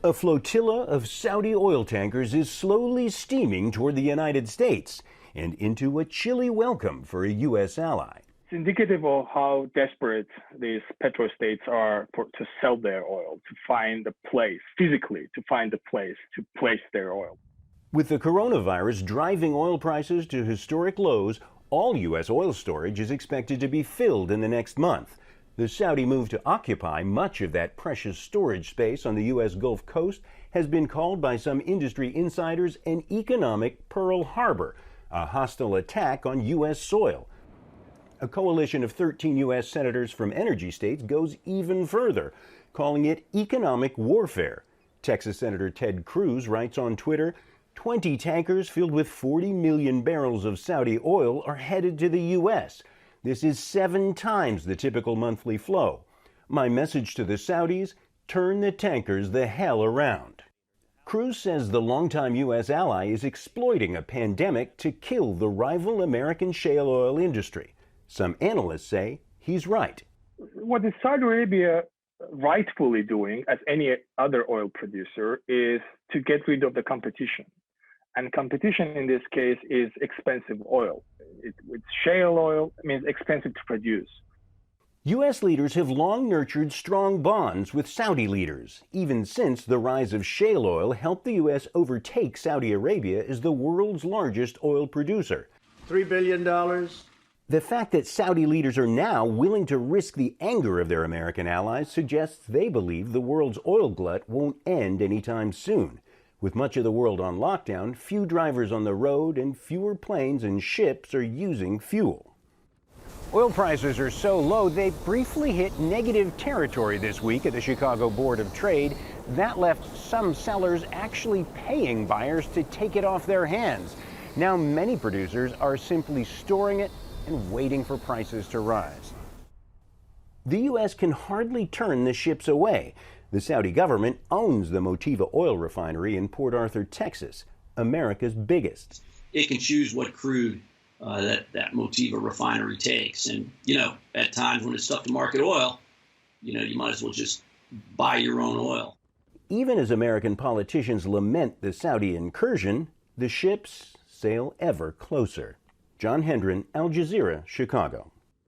A flotilla of Saudi oil tankers is slowly steaming toward the United States and into a chilly welcome for a U.S. ally. It's indicative of how desperate these petrostates are to sell their oil, to find a place, physically, to find a place to place their oil. With the coronavirus driving oil prices to historic lows, all U.S. oil storage is expected to be filled in the next month. The Saudi move to occupy much of that precious storage space on the U.S. Gulf Coast has been called by some industry insiders an economic Pearl Harbor, a hostile attack on U.S. soil. A coalition of 13 U.S. senators from energy states goes even further, calling it economic warfare. Texas Senator Ted Cruz writes on Twitter, 20 tankers filled with 40 million barrels of Saudi oil are headed to the U.S. This is 7 times the typical monthly flow. My message to the Saudis, turn the tankers the hell around. Cruz says the longtime U.S. ally is exploiting a pandemic to kill the rival American shale oil industry. Some analysts say he's right. What is Saudi Arabia rightfully doing, as any other oil producer, is to get rid of the competition. And competition in this case is expensive oil. With shale oil, it means expensive to produce. U.S. leaders have long nurtured strong bonds with Saudi leaders, even since the rise of shale oil helped the U.S. overtake Saudi Arabia as the world's largest oil producer. $3 billion. The fact that Saudi leaders are now willing to risk the anger of their American allies suggests they believe the world's oil glut won't end anytime soon. With much of the world on lockdown, few drivers on the road and fewer planes and ships are using fuel. Oil prices are so low they briefly hit negative territory this week at the Chicago Board of Trade. That left some sellers actually paying buyers to take it off their hands. Now many producers are simply storing it and waiting for prices to rise. The U.S. can hardly turn the ships away. The Saudi government owns the Motiva oil refinery in Port Arthur, Texas, America's biggest. It can choose what crude that Motiva refinery takes. And, at times when it's tough to market oil, you might as well just buy your own oil. Even as American politicians lament the Saudi incursion, the ships sail ever closer. Hendren, Al Jazeera, Chicago.